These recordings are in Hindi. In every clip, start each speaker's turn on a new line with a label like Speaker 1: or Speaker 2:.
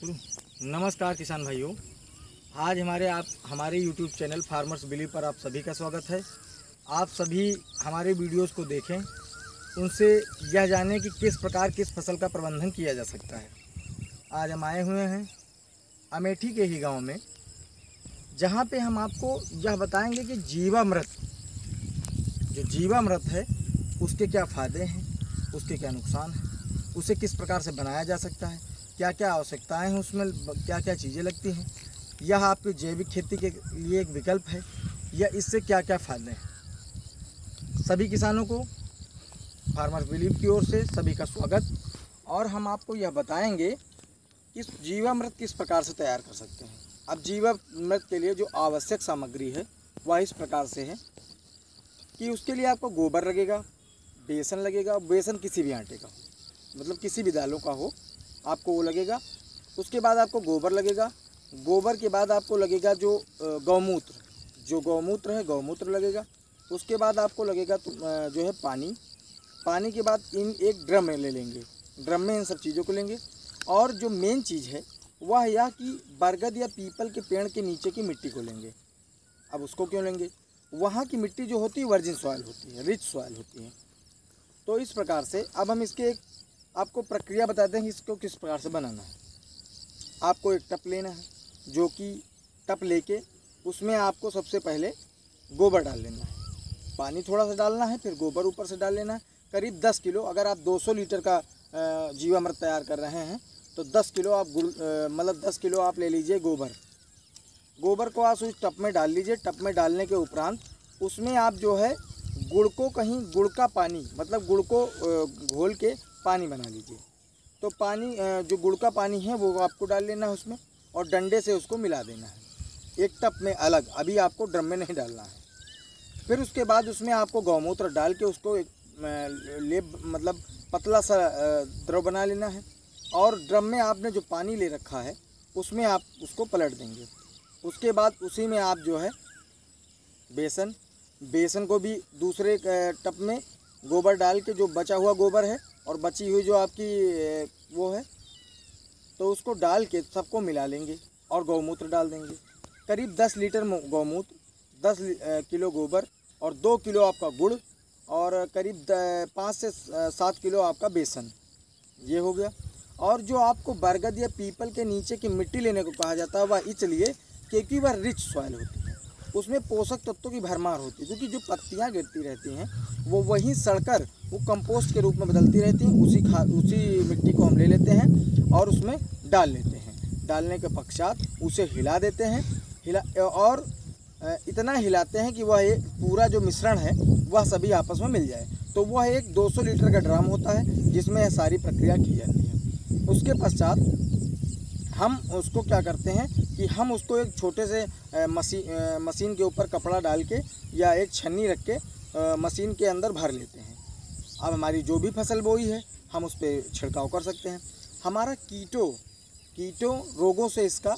Speaker 1: शुरू। नमस्कार किसान भाइयों, आज हमारे YouTube चैनल फार्मर्स बिलीव पर आप सभी का स्वागत है। आप सभी हमारे वीडियोस को देखें, उनसे यह जानें कि किस प्रकार किस फसल का प्रबंधन किया जा सकता है। आज हम आए हुए हैं अमेठी के ही गांव में, जहां पे हम आपको यह बताएंगे कि जीवामृत है उसके क्या फ़ायदे हैं, उसके क्या नुकसान हैं, उसे किस प्रकार से बनाया जा सकता है, क्या क्या आवश्यकताएं हैं, उसमें क्या क्या चीज़ें लगती हैं, यह आपकी जैविक खेती के लिए एक विकल्प है या इससे क्या क्या फ़ायदे हैं। सभी किसानों को फार्मर्स बिलीव की ओर से सभी का स्वागत। और हम आपको यह बताएंगे कि जीवामृत किस प्रकार से तैयार कर सकते हैं। अब जीवामृत के लिए जो आवश्यक सामग्री है वह इस प्रकार से है कि उसके लिए आपको गोबर लगेगा, बेसन लगेगा। बेसन किसी भी आटे का, मतलब किसी भी दालों का हो, आपको वो लगेगा। उसके बाद आपको गोबर लगेगा। गोबर के बाद आपको लगेगा जो गौमूत्र है, गौमूत्र लगेगा। उसके बाद आपको लगेगा जो है पानी के बाद एक ड्रम में ले लेंगे, ड्रम में इन सब चीज़ों को लेंगे। और जो मेन चीज़ है वह यह कि बरगद या पीपल के पेड़ के नीचे की मिट्टी को लेंगे। अब उसको क्यों लेंगे? वहाँ की मिट्टी जो होती है वर्जिन सॉइल होती है, रिच सॉइल होती है। तो इस प्रकार से अब हम इसके एक आपको प्रक्रिया बताते हैं कि इसको किस प्रकार से बनाना है। आपको एक टप लेना है, जो कि टप लेके उसमें आपको सबसे पहले गोबर डाल लेना है, पानी थोड़ा सा डालना है, फिर गोबर ऊपर से डाल लेना है। करीब 10 किलो, अगर आप 200 लीटर का जीवामृत तैयार कर रहे हैं तो 10 किलो आप 10 किलो आप ले लीजिए गोबर को आप उस टप में डाल लीजिए। टप में डालने के उपरांत उसमें आप जो है गुड़ का पानी, मतलब गुड़ को घोल के पानी बना लीजिए। तो पानी जो गुड़ का पानी है वो आपको डाल लेना है उसमें, और डंडे से उसको मिला देना है एक टप में अलग। अभी आपको ड्रम में नहीं डालना है। फिर उसके बाद उसमें आपको गौमूत्र डाल के उसको एक मतलब पतला सा द्रव बना लेना है। और ड्रम में आपने जो पानी ले रखा है उसमें आप उसको पलट देंगे। उसके बाद उसी में आप जो है बेसन को भी दूसरे टप में गोबर डाल के, जो बचा हुआ गोबर है और बची हुई जो आपकी वो है, तो उसको डाल के सबको मिला लेंगे और गौमूत्र डाल देंगे। करीब 10 लीटर गौमूत्र, 10 किलो गोबर और 2 किलो आपका गुड़ और करीब 5 से 7 किलो आपका बेसन, ये हो गया। और जो आपको बरगद या पीपल के नीचे की मिट्टी लेने को कहा जाता है वह इसलिए क्योंकि वह रिच सॉइल होती है, उसमें पोषक तत्वों की भरमार होती है। क्योंकि जो पत्तियां गिरती रहती हैं वो वहीं सड़कर वो कंपोस्ट के रूप में बदलती रहती हैं। उसी मिट्टी को हम ले लेते हैं और उसमें डाल लेते हैं। डालने के पश्चात उसे हिला देते हैं, और इतना हिलाते हैं कि वह एक पूरा जो मिश्रण है वह सभी आपस में मिल जाए। तो वह एक 200 लीटर का ड्रम होता है जिसमें यह सारी प्रक्रिया की जाती है। उसके पश्चात हम उसको क्या करते हैं कि हम उसको एक छोटे से मशीन के ऊपर कपड़ा डाल के या एक छन्नी रख के मशीन के अंदर भर लेते हैं। अब हमारी जो भी फसल बोई है हम उस पर छिड़काव कर सकते हैं। हमारा कीटों रोगों से इसका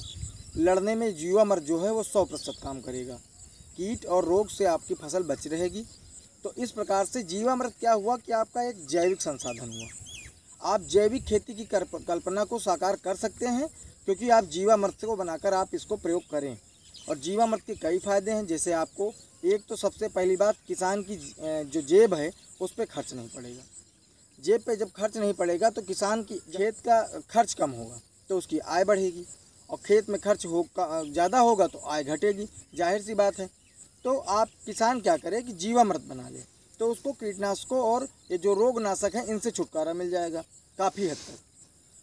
Speaker 1: लड़ने में जीवामृत जो है वो 100% काम करेगा। कीट और रोग से आपकी फसल बच रहेगी। तो इस प्रकार से जीवामृत क्या हुआ कि आपका एक जैविक संसाधन हुआ। आप जैविक खेती की कल्पना को साकार कर सकते हैं, क्योंकि आप जीवामृत को बनाकर आप इसको प्रयोग करें। और जीवामृत के कई फ़ायदे हैं। जैसे आपको एक तो सबसे पहली बात, किसान की जो जेब है उस पर खर्च नहीं पड़ेगा। जेब पे जब खर्च नहीं पड़ेगा तो किसान की खेत का खर्च कम होगा तो उसकी आय बढ़ेगी, और खेत में खर्च ज़्यादा होगा तो आय घटेगी, जाहिर सी बात है। तो आप किसान क्या करें कि जीवामृत बना ले, तो उसको कीटनाशकों और ये जो रोगनाशक हैं इनसे छुटकारा मिल जाएगा काफ़ी हद तक।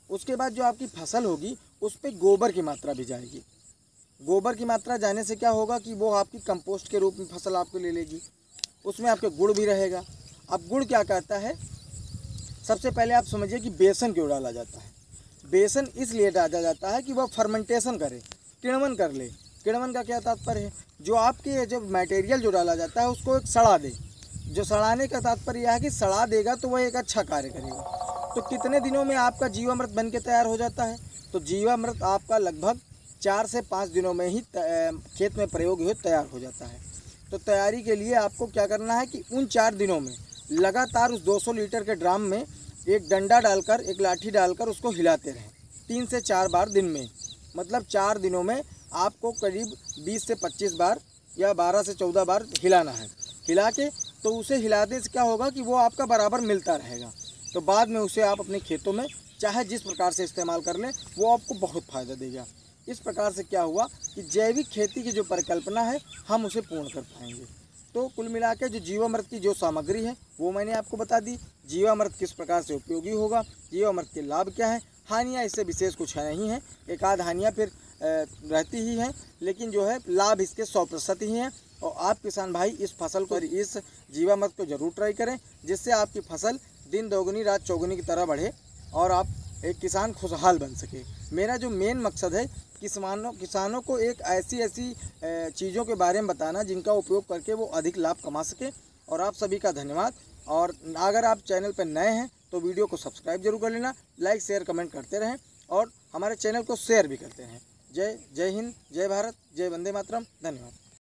Speaker 1: उसके बाद जो आपकी फसल होगी उस पर गोबर की मात्रा भी जाएगी। गोबर की मात्रा जाने से क्या होगा कि वो आपकी कंपोस्ट के रूप में फसल आपको ले लेगी। उसमें आपके गुड़ भी रहेगा। अब गुड़ क्या करता है, सबसे पहले आप समझिए कि बेसन क्यों डाला जाता है। बेसन इसलिए डाला जाता है कि वह फर्मेंटेशन करे, किण्वन कर ले। किण्वन का क्या तात्पर्य है, जो आपके जब मटेरियल जो डाला जाता है उसको एक सड़ा दे। जो सड़ाने का तात्पर्य यह है कि सड़ा देगा तो वह एक अच्छा कार्य करेगा। तो कितने दिनों में आपका जीवामृत बन के तैयार हो जाता है? तो जीवामृत आपका लगभग 4 से 5 दिनों में ही खेत में प्रयोग हो तैयार हो जाता है। तो तैयारी के लिए आपको क्या करना है कि उन 4 दिनों में लगातार उस 200 लीटर के ड्राम में एक डंडा डालकर, एक लाठी डालकर उसको हिलाते रहें। 3 से 4 बार दिन में, मतलब 4 दिनों में आपको करीब 20 से 25 बार या 12 से 14 बार हिलाना है। हिला के तो उसे हिलाने से क्या होगा कि वो आपका बराबर मिलता रहेगा। तो बाद में उसे आप अपने खेतों में चाहे जिस प्रकार से इस्तेमाल कर लें, वो आपको बहुत फ़ायदा देगा। इस प्रकार से क्या हुआ कि जैविक खेती की जो परिकल्पना है हम उसे पूर्ण कर पाएंगे। तो कुल मिला के जो जीवामृत की जो सामग्री है वो मैंने आपको बता दी। जीवामृत किस प्रकार से उपयोगी होगा, जीवामृत के लाभ क्या हैं, हानियाँ इससे विशेष कुछ नहीं हैं, एक आध हानियाँ फिर रहती ही हैं, लेकिन जो है लाभ इसके 100% ही हैं। और आप किसान भाई इस फसल को, इस जीवामृत को ज़रूर ट्राई करें, जिससे आपकी फसल दिन दोगुनी रात चौगुनी की तरह बढ़े और आप एक किसान खुशहाल बन सके। मेरा जो मेन मकसद है किसानों को एक ऐसी चीज़ों के बारे में बताना जिनका उपयोग करके वो अधिक लाभ कमा सके। और आप सभी का धन्यवाद। और अगर आप चैनल पर नए हैं तो वीडियो को सब्सक्राइब जरूर कर लेना, लाइक शेयर कमेंट करते रहें और हमारे चैनल को शेयर भी करते रहें। जय हिंद, जय भारत, जय वंदे मातरम। धन्यवाद।